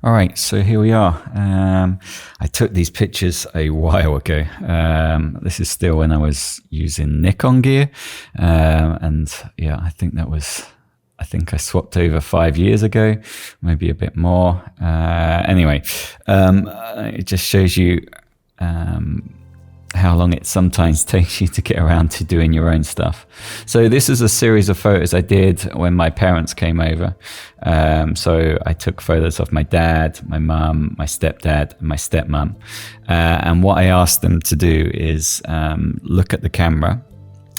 All right, so here we are. I took these pictures a while ago. This is still when I was using Nikon gear. And yeah, I think I swapped over 5 years ago, maybe a bit more. Anyway, it just shows you how long it sometimes takes you to get around to doing your own stuff. So this is a series of photos I did when my parents came over. So I took photos of my dad, my mum, my stepdad, and my stepmom. And what I asked them to do is look at the camera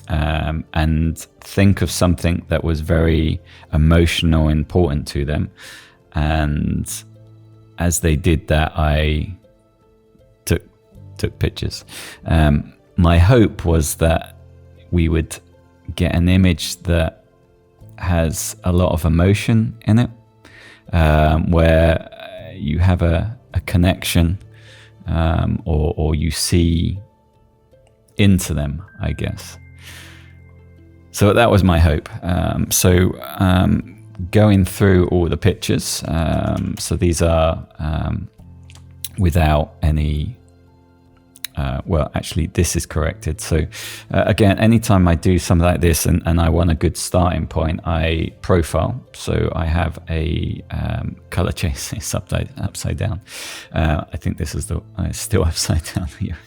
and think of something that was very emotional, important to them. And as they did that, I took pictures. My hope was that we would get an image that has a lot of emotion in it, where you have a connection, or you see into them, I guess. So that was my hope. Going through all the pictures, so these are without any well, actually this is corrected. So again, anytime I do something like this and I want a good starting point, I profile. So I have a color change. It's upside down. I think this is it's still upside down here.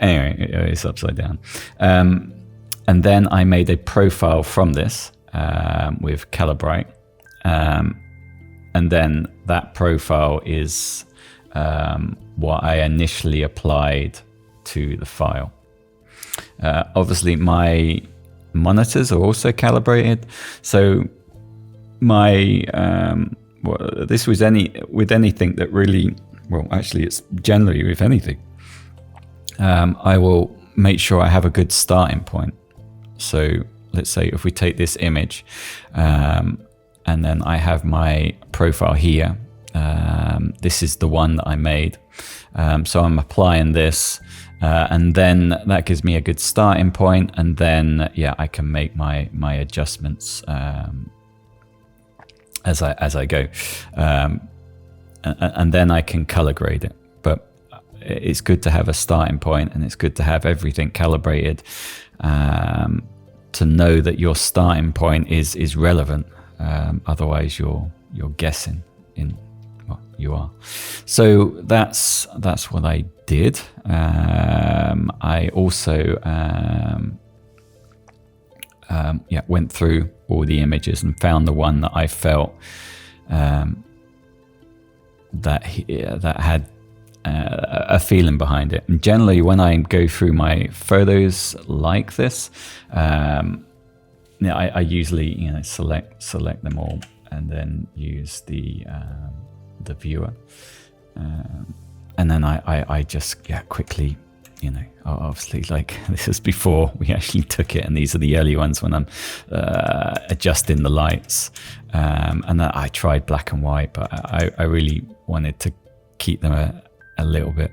Anyway, it's upside down. And then I made a profile from this with Calibrate. And then that profile is what I initially applied to the file. Obviously my monitors are also calibrated, so my this was with anything that really, well, actually it's generally with anything, I will make sure I have a good starting point. So let's say if we take this image and then I have my profile here. This is the one that I made. So I'm applying this, and then that gives me a good starting point, and then yeah, I can make my adjustments as I go, and then I can color grade it. But it's good to have a starting point, and it's good to have everything calibrated to know that your starting point is relevant. Otherwise, you're guessing in. You are. So that's what I did. I also went through all the images and found the one that I felt that had a feeling behind it. And generally, when I go through my photos like this, I usually select them all and then use the viewer, and then I just quickly, obviously, like this is before we actually took it, and these are the early ones when I'm adjusting the lights, and I tried black and white, but I really wanted to keep them a little bit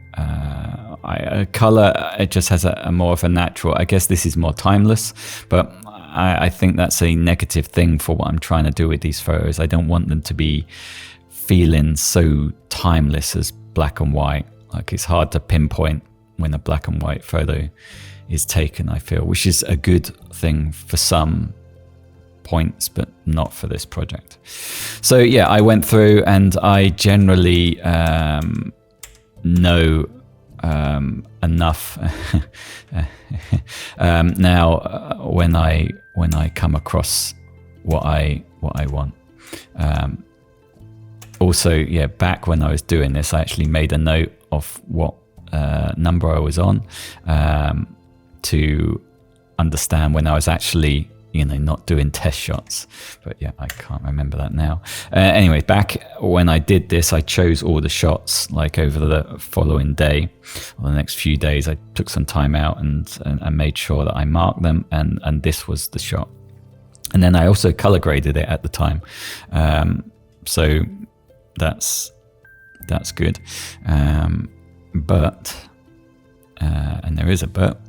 color. It just has a more of a natural, I guess this is more timeless, but I think that's a negative thing for what I'm trying to do with these photos. I don't want them to be feeling so timeless as black and white. Like it's hard to pinpoint when a black and white photo is taken, I feel, which is a good thing for some points, but not for this project. So yeah, I went through and I generally know enough now when I come across what I want. Also, yeah, back when I was doing this, I actually made a note of what number I was on to understand when I was actually, not doing test shots. But yeah, I can't remember that now. Anyway, back when I did this, I chose all the shots like over the following day or the next few days. I took some time out and made sure that I marked them, and this was the shot. And then I also color graded it at the time. So that's good, but and there is a but.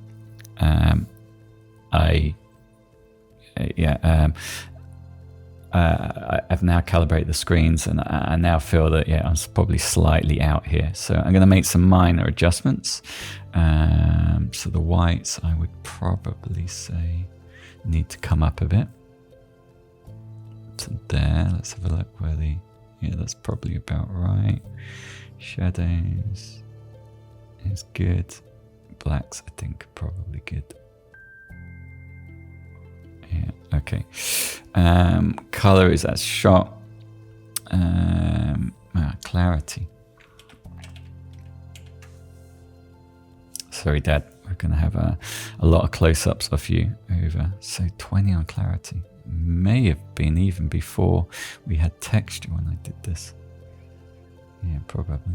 I've now calibrated the screens, and I now feel that, yeah, I'm probably slightly out here. So I'm going to make some minor adjustments. So the whites, I would probably say, need to come up a bit. So there, let's have a look where the, yeah, that's probably about right. Shadows is good. Blacks, I think, are probably good. Yeah, okay. Color is as shot. Clarity. Sorry, Dad. We're going to have a lot of close-ups of you over. So 20 on clarity. May have been even before we had texture when I did this. Yeah, probably.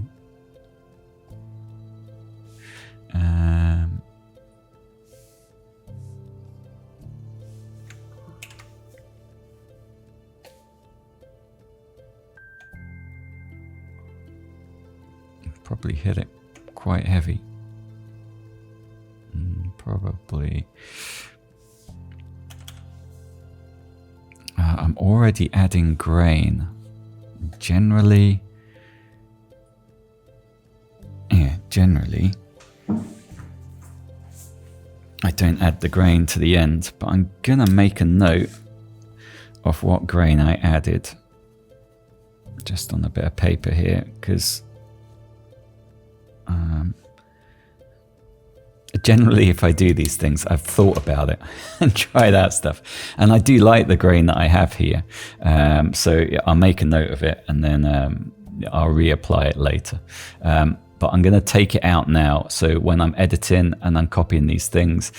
Probably hit it quite heavy. Probably. I'm already adding grain. Generally, I don't add the grain to the end, but I'm gonna make a note of what grain I added just on a bit of paper here, because generally if I do these things, I've thought about it and tried out stuff, and I do like the grain that I have here. So yeah, I'll make a note of it, and then I'll reapply it later. But I'm going to take it out now, so when I'm editing and I'm copying these things,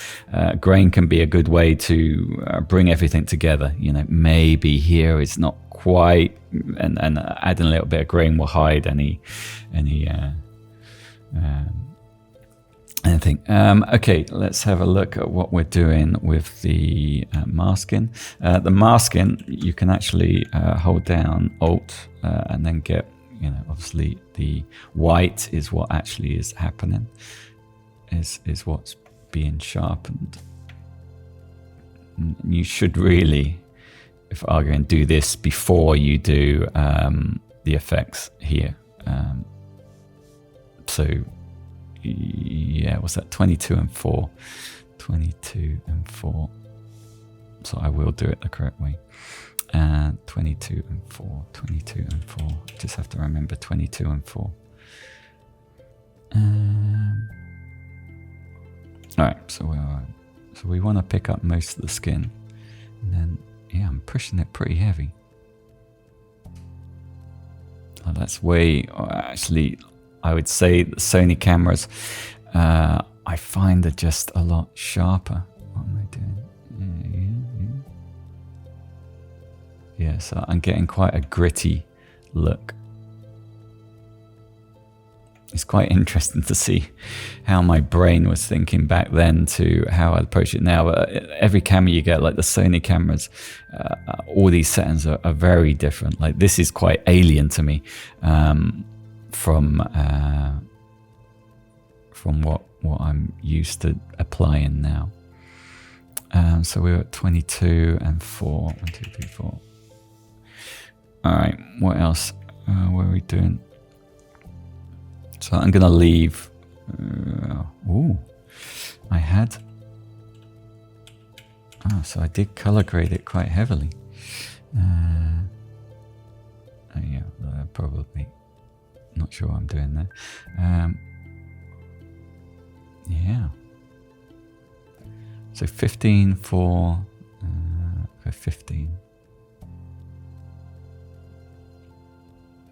grain can be a good way to bring everything together. You know, maybe here it's not quite, and adding a little bit of grain will hide anything. Okay, let's have a look at what we're doing with the masking. The masking, you can actually hold down Alt and then get, you know, obviously the white is what actually is happening, is what's being sharpened. You should really, if I'm going to do this before you do the effects here. So yeah, what's that? 22 and 4. 22 and 4. So I will do it the correct way. 22 and 4. 22 and 4. Just have to remember 22 and 4. Alright, so we want to pick up most of the skin. And then, yeah, I'm pushing it pretty heavy. Oh, that's way, actually, I would say the Sony cameras, I find are just a lot sharper. What am I doing? Yeah, so I'm getting quite a gritty look. It's quite interesting to see how my brain was thinking back then to how I approach it now. But every camera you get, like the Sony cameras, all these settings are very different. Like this is quite alien to me from what I'm used to applying now. So we're at 22 and 4. 1, 2, 3, 4. All right, what else? What are we doing? So I'm gonna leave. I had. Oh, so I did color grade it quite heavily. Yeah, probably. Not sure what I'm doing there. Yeah. So 15 for 15.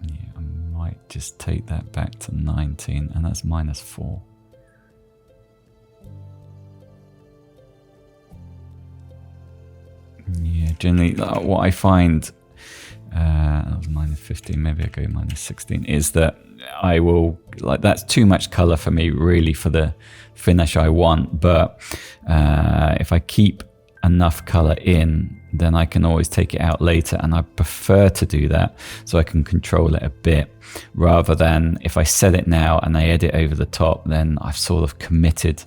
Yeah, I might just take that back to 19, and that's -4. Yeah, generally what I find, that was -15, maybe I go -16, is that I will, like, that's too much color for me really for the finish I want. But if I keep enough color in, then I can always take it out later, and I prefer to do that so I can control it a bit, rather than if I set it now and I edit over the top, then I've sort of committed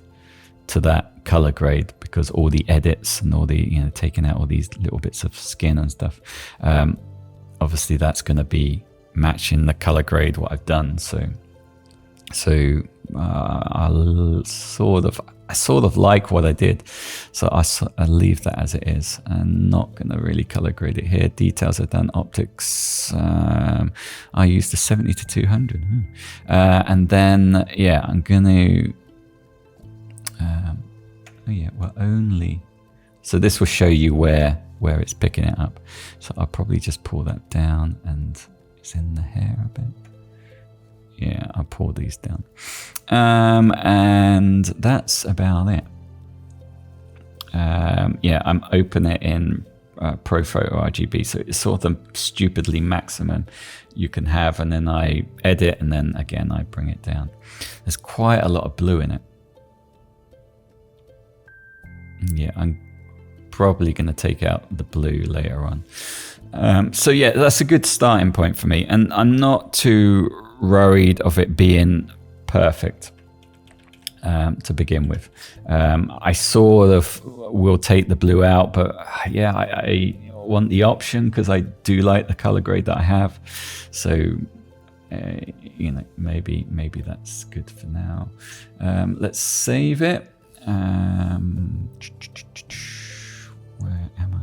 to that color grade, because all the edits and all the, you know, taking out all these little bits of skin and stuff, obviously that's going to be matching the color grade what I've done. So I'll sort of like what I did, so I leave that as it is. I'm not going to really color grade it here. Details I've done, optics, I used the 70 to 200, and then yeah, I'm going to oh yeah, well, only, so this will show you where it's picking it up. So I'll probably just pull that down, and it's in the hair a bit. Yeah, I'll pull these down. And that's about it. Yeah, I'm opening it in Pro Photo RGB, so it's sort of stupidly maximum you can have, and then I edit, and then again I bring it down. There's quite a lot of blue in it. Yeah, I'm probably going to take out the blue later on. So yeah, that's a good starting point for me, and I'm not too worried of it being perfect to begin with. I sort of will take the blue out, but yeah, I want the option because I do like the color grade that I have. So you know, maybe that's good for now. Let's save it. Where am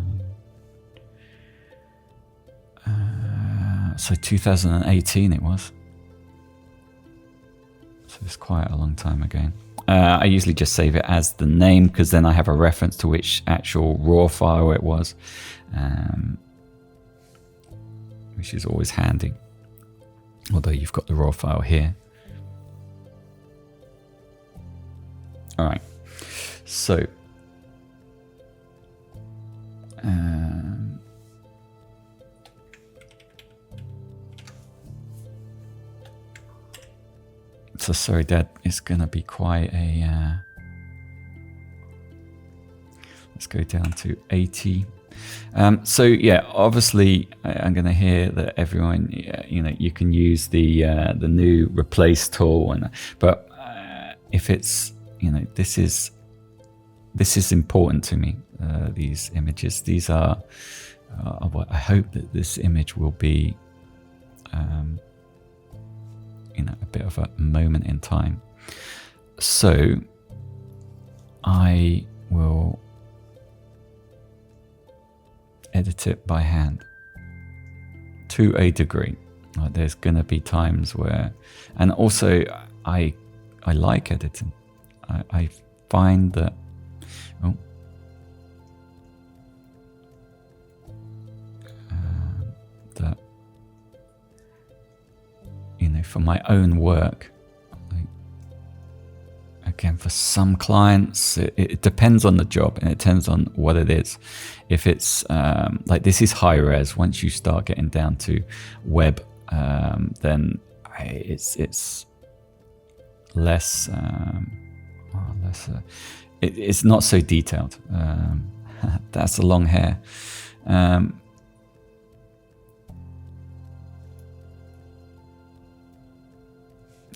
I? So 2018 it was. So it's quite a long time ago. I usually just save it as the name, because then I have a reference to which actual RAW file it was, which is always handy. Although you've got the RAW file here. All right. So, so sorry, Dad. It's gonna be quite a. Let's go down to 80. So yeah, obviously I'm gonna hear that everyone, you know, you can use the new replace tool, but if it's, you know, this is important to me. These images, these are. I hope that this image will be. You know, a bit of a moment in time. So I will edit it by hand to a degree. There's going to be times where, and also I like editing. I find that, that, you know, for my own work, again, for some clients, it depends on the job, and it depends on what it is. If it's like this is high res, once you start getting down to web, then it's less, it's not so detailed. That's the long hair.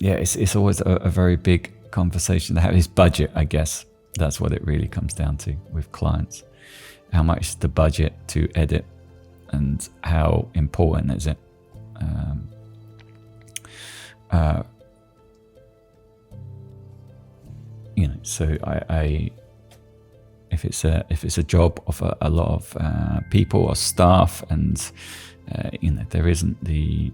Yeah, it's always a very big conversation to have. Is budget, I guess. That's what it really comes down to with clients. How much is the budget to edit, and how important is it? You know, so I if it's a job of a lot of people or staff, and you know, there isn't the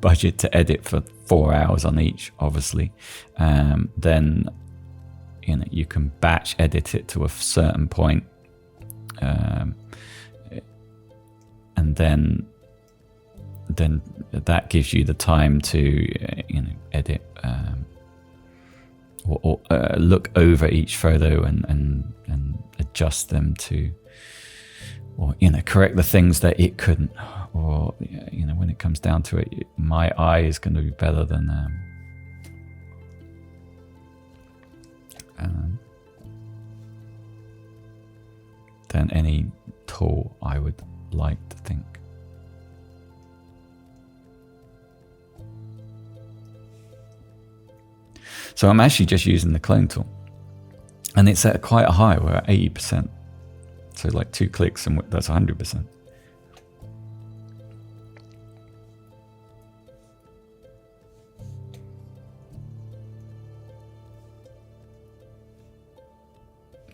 budget to edit for 4 hours on each, obviously, then you know, you can batch edit it to a certain point, and then that gives you the time to you know, edit or look over each photo and adjust them to, or you know, correct the things that it couldn't, or you know, when it comes down to it, my eye is going to be better than any tool, I would like to think. So I'm actually just using the clone tool. And it's at quite a high, we're at 80%. So like 2 clicks and that's 100%.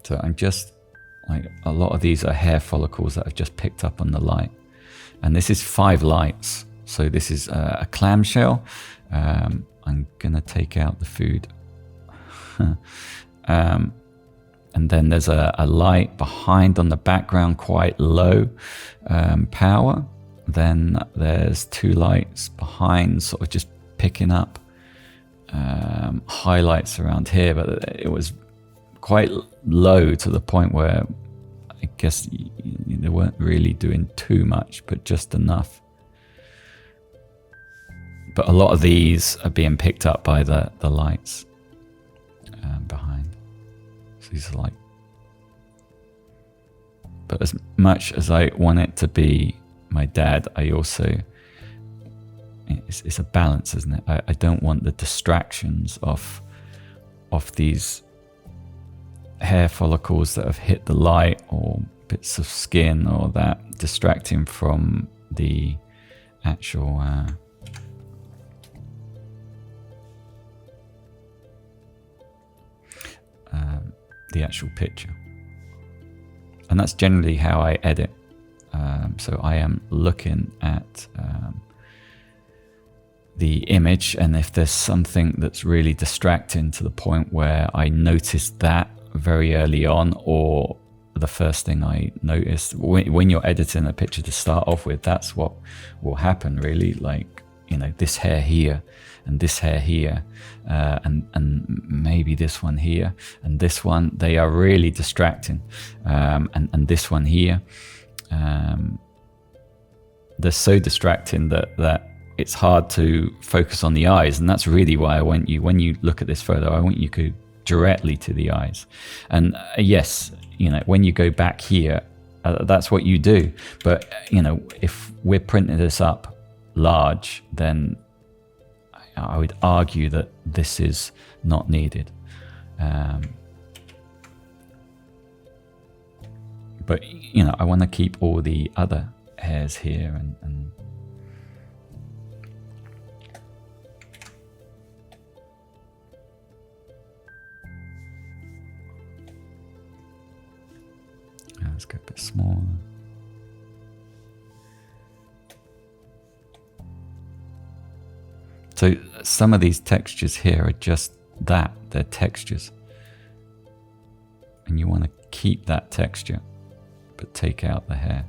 So I'm just, like, a lot of these are hair follicles that I've just picked up on the light. And this is 5 lights. So this is a clamshell. I'm gonna take out the food. And then there's a light behind on the background, quite low power. Then there's 2 lights behind, sort of just picking up highlights around here, but it was quite low to the point where I guess they weren't really doing too much, but just enough. But a lot of these are being picked up by the lights behind. So these are like, but as much as I want it to be my dad, I also, it's a balance, isn't it? I don't want the distractions of these hair follicles that have hit the light, or bits of skin, or that distracting from the actual picture. And that's generally how I edit. So I am looking at the image, and if there's something that's really distracting to the point where I noticed that very early on, or the first thing I noticed when you're editing a picture to start off with, that's what will happen really. Like, you know, this hair here and this hair here, and maybe this one here and this one, they are really distracting, and this one here, they're so distracting that it's hard to focus on the eyes. And that's really why I want you, when you look at this photo, I want you to go directly to the eyes. And yes, you know, when you go back here, that's what you do. But, you know, if we're printing this up large, then I would argue that this is not needed. But, you know, I want to keep all the other hairs here and let's go a bit smaller. So some of these textures here are just that, they're textures. And you want to keep that texture, but take out the hair.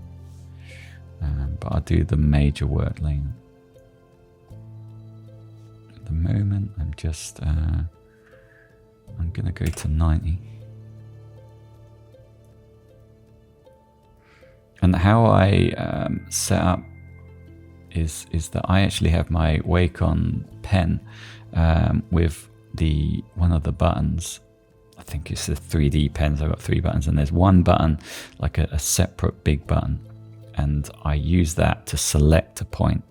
But I'll do the major work later. At the moment, I'm just, I'm going to go to 90. And how I set up is that I actually have my Wacom pen with one of the buttons. I think it's the 3D pens. I've got 3 buttons, and there's one button, like a separate big button, and I use that to select a point.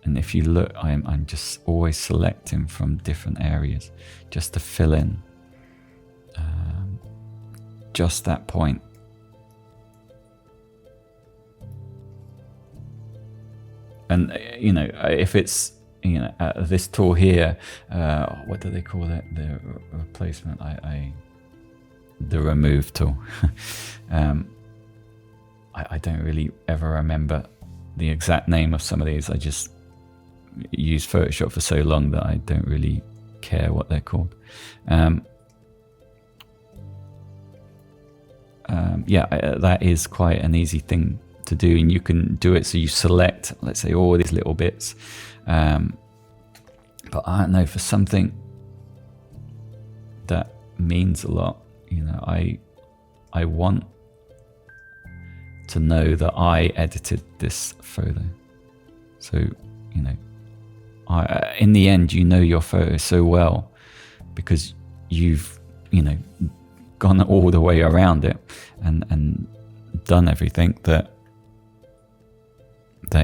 And if you look, I'm just always selecting from different areas just to fill in just that point. And, you know, if it's, you know, this tool here, what do they call it? The replacement, the remove tool. I don't really ever remember the exact name of some of these. I just use Photoshop for so long that I don't really care what they're called. Yeah, that is quite an easy thing to do, and you can do it so you select, let's say, all these little bits, but I don't know, for something that means a lot, you know, I want to know that I edited this photo. So, you know, in the end, you know your photo so well because you've, you know, gone all the way around it and done everything that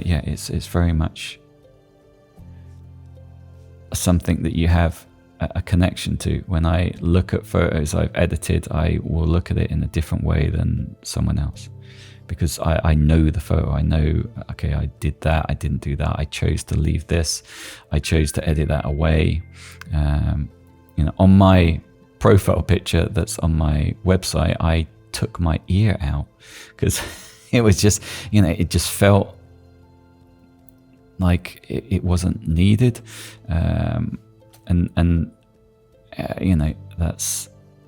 yeah, it's very much something that you have a connection to. When I look at photos I've edited, I will look at it in a different way than someone else, because I know the photo. I know, okay, I did that, I didn't do that, I chose to leave this, I chose to edit that away. You know, on my profile picture that's on my website, I took my ear out because it was just, you know, it just felt like it wasn't needed. You know,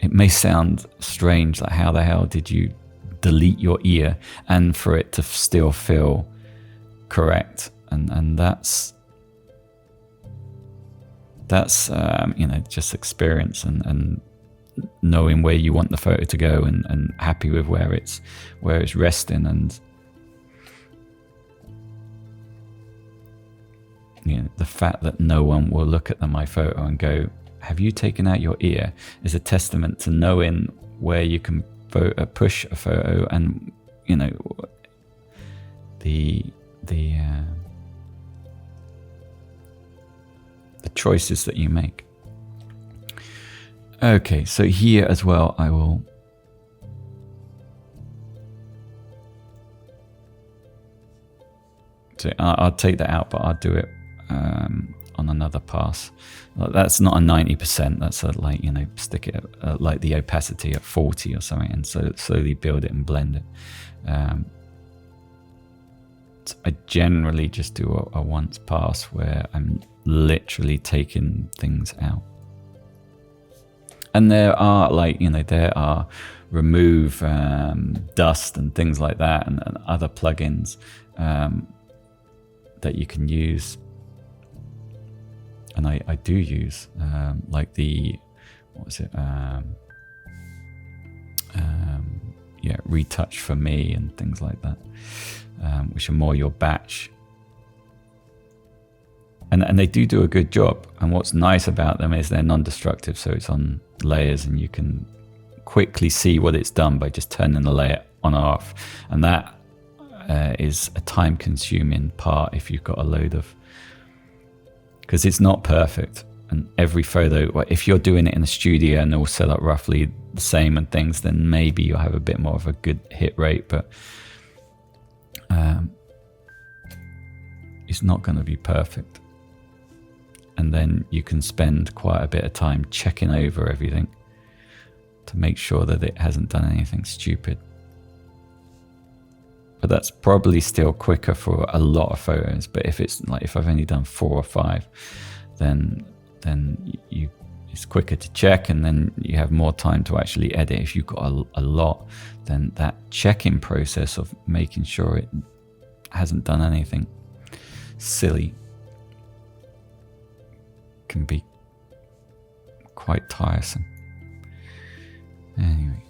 it may sound strange, like how the hell did you delete your ear and for it to still feel correct? And that's you know, just experience and knowing where you want the photo to go, and happy with where it's resting. And you know, the fact that no one will look at my photo and go, have you taken out your ear, is a testament to knowing where you can push a photo, and you know, the choices that you make. Okay, so here as well, I will I'll take that out, but I'll do it on another pass. That's not a 90%, that's a, like, you know, stick it at, like the opacity at 40 or something, and so slowly build it and blend it. So I generally just do a once pass where I'm literally taking things out. And there are, like, you know, there are remove dust and things like that, and other plugins that you can use. And I do use like the, what was it? Yeah, Retouch for me and things like that, which are more your batch. And they do a good job. And what's nice about them is they're non-destructive, so it's on layers, and you can quickly see what it's done by just turning the layer on or off. And that is a time-consuming part if you've got a load of, because it's not perfect. And every photo, if you're doing it in a studio and all set up roughly the same and things, then maybe you'll have a bit more of a good hit rate, but it's not going to be perfect. And then you can spend quite a bit of time checking over everything to make sure that it hasn't done anything stupid. But that's probably still quicker for a lot of photos. But if it's like, if I've only done 4 or 5, then it's quicker to check, and then you have more time to actually edit. If you've got a lot, then that checking process of making sure it hasn't done anything silly can be quite tiresome. Anyway.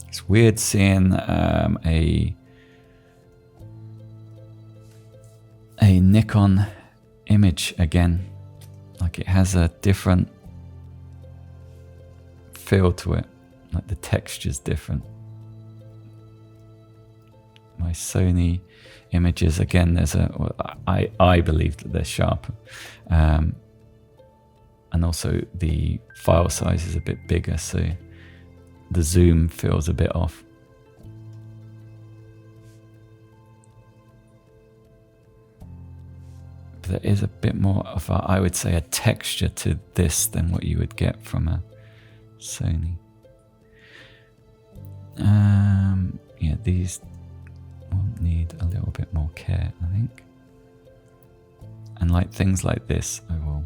It's weird seeing a Nikon image again. Like, it has a different feel to it. Like, the texture's different. My Sony images, again, I believe that they're sharper. And also the file size is a bit bigger, so the zoom feels a bit off. But there is a bit more of a, I would say, a texture to this than what you would get from a Sony. Yeah, these will need a little bit more care, I think. And like things like this, I will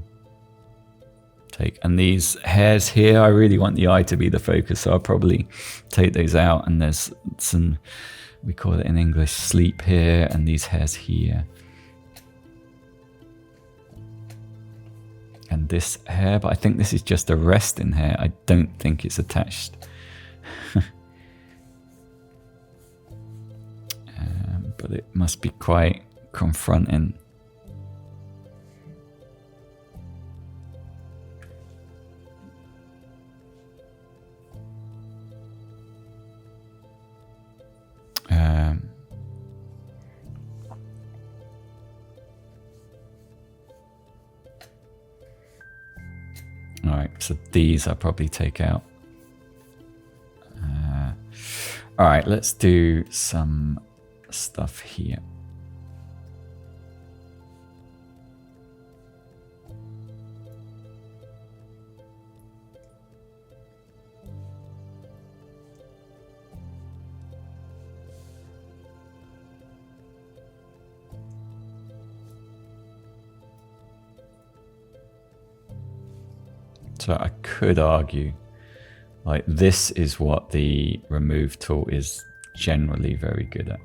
take. And these hairs here, I really want the eye to be the focus, so I'll probably take those out. And there's some, we call it in English, sleep here, and these hairs here. And this hair, but I think this is just a resting hair. I don't think it's attached. But it must be quite confronting. right, so these I'll probably take out. All right, let's do some stuff here. So I could argue, like, this is what the remove tool is generally very good at.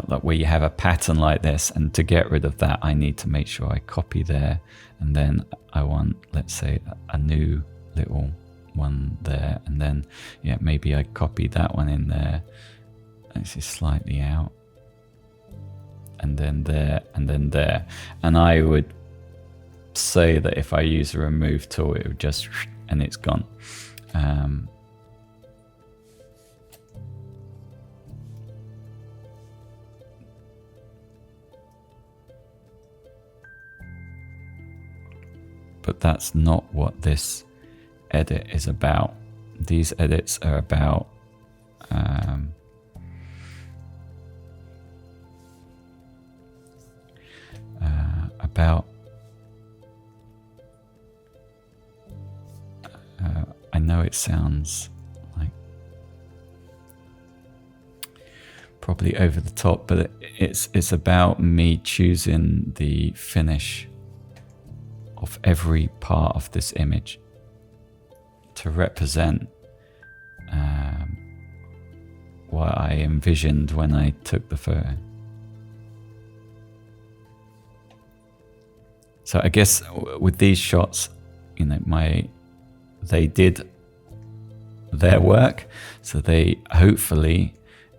Like where you have a pattern like this, and to get rid of that, I need to make sure I copy there, and then I want, let's say, a new little one there, and then, yeah, maybe I copy that one in there. This is slightly out, and then there, and then there. And I would say that if I use a remove tool, it would just, and it's gone. But that's not what this edit is about. These edits are about I know it sounds like probably over the top, but it's about me choosing the finish of every part of this image to represent what I envisioned when I took the photo. So I guess with these shots, you know, they did their work, so they hopefully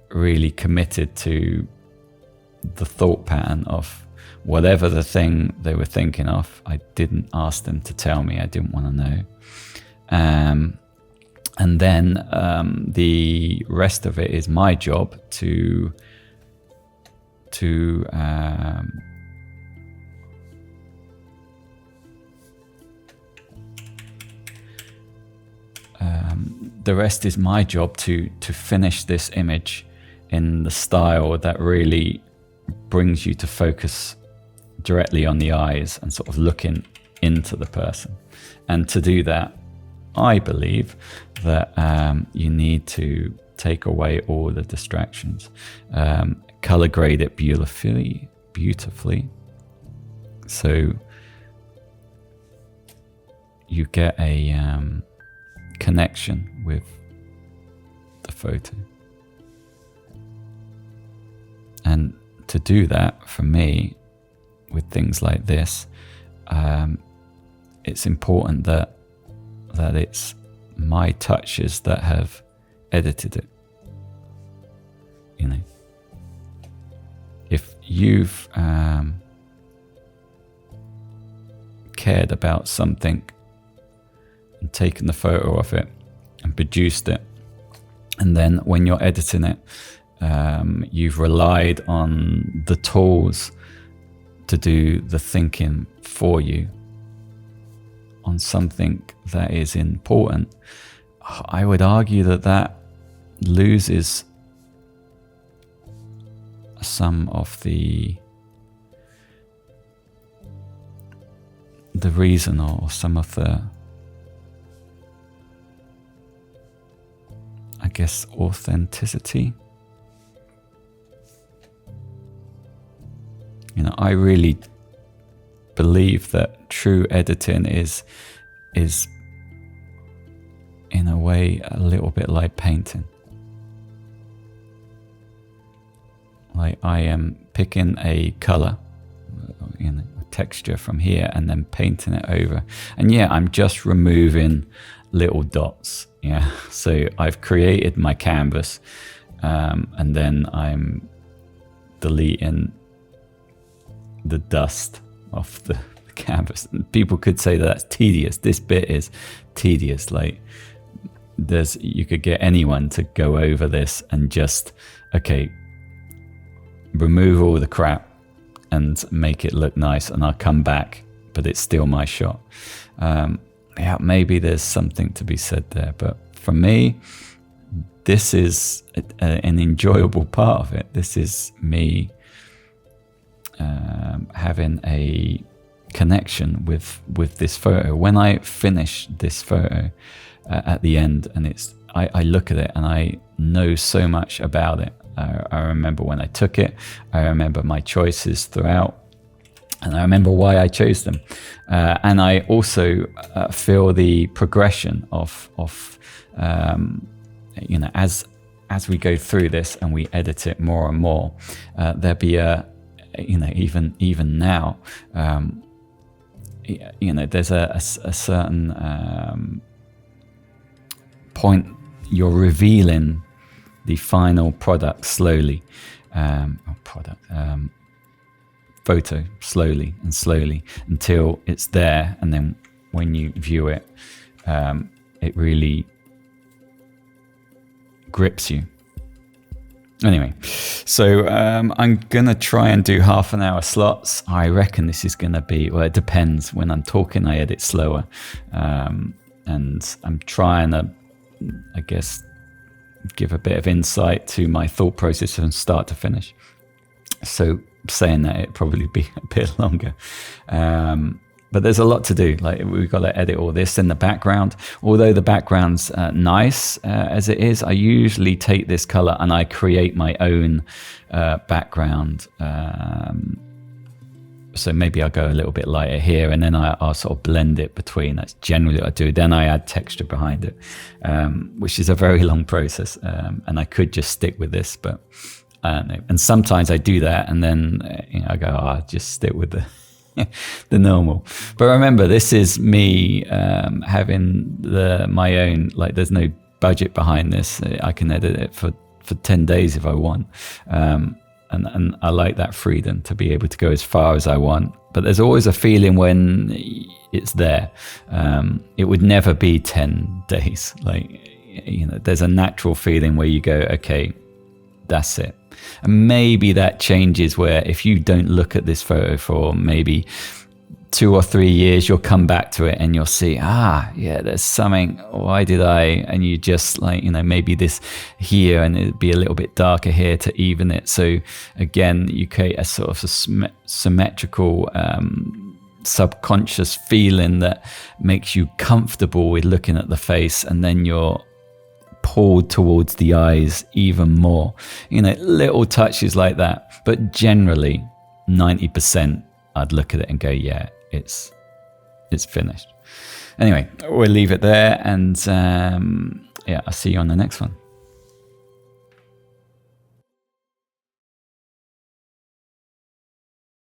really committed to the thought pattern of whatever the thing they were thinking of. I didn't ask them to tell me, I didn't want to know. And then the rest of it is my job to the rest is my job to finish this image in the style that really brings you to focus directly on the eyes and sort of looking into the person. And to do that, I believe that you need to take away all the distractions, color grade it beautifully, so you get a connection with the photo. And to do that, for me, with things like this, it's important that it's my touches that have edited it. You know, if you've cared about something and taken the photo of it and produced it, and then when you're editing it, you've relied on the tools to do the thinking for you on something that is important, I would argue that loses some of the reason, or some of the, I guess, authenticity. You know, I really believe that true editing is in a way a little bit like painting. Like, I am picking a color, you know, a texture from here, and then painting it over. And yeah, I'm just removing little dots. Yeah, so I've created my canvas, and then I'm deleting the dust off the canvas. And people could say that that's tedious. This bit is tedious. Like, you could get anyone to go over this and just, okay, remove all the crap and make it look nice, and I'll come back, but it's still my shot. yeah, maybe there's something to be said there. But for me, this is an enjoyable part of it. This is me having a connection with this photo. When I finish this photo at the end, and I look at it and I know so much about it. I remember when I took it. I remember my choices throughout, and I remember why I chose them. And I also feel the progression of you know, as we go through this and we edit it more and more, there'll be a, you know, even now, you know, there's a certain point you're revealing the final product slowly, photo slowly and slowly until it's there, and then when you view it, it really grips you. Anyway, so I'm gonna try and do half-an-hour slots. I reckon this is gonna be, well, it depends. When I'm talking, I edit slower, and I'm trying to, I guess, give a bit of insight to my thought process from start to finish. So saying that, it'd probably be a bit longer. But there's a lot to do. Like, we've got to edit all this in the background. Although the background's nice as it is, I usually take this color and I create my own background. So maybe I'll go a little bit lighter here, and then I'll sort of blend it between. That's generally what I do. Then I add texture behind it, which is a very long process. And I could just stick with this, but I don't know. And sometimes I do that, and then you know, I go, I'll just stick with the normal. But remember, this is me having my own, like, there's no budget behind this. I can edit it for 10 days if I want. And I like that freedom to be able to go as far as I want. But there's always a feeling when it's there. It would never be 10 days. Like, you know, there's a natural feeling where you go, okay, that's it. And maybe that changes where if you don't look at this photo for maybe 2 or 3 years, you'll come back to it and you'll see, yeah, there's something, why did I? And you just, like, you know, maybe this here, and it'd be a little bit darker here to even it. So again, you create a sort of a symmetrical, subconscious feeling that makes you comfortable with looking at the face, and then you're pulled towards the eyes even more. You know, little touches like that. But generally, 90%, I'd look at it and go, yeah, it's finished. Anyway, we'll leave it there, and yeah, I'll see you on the next one.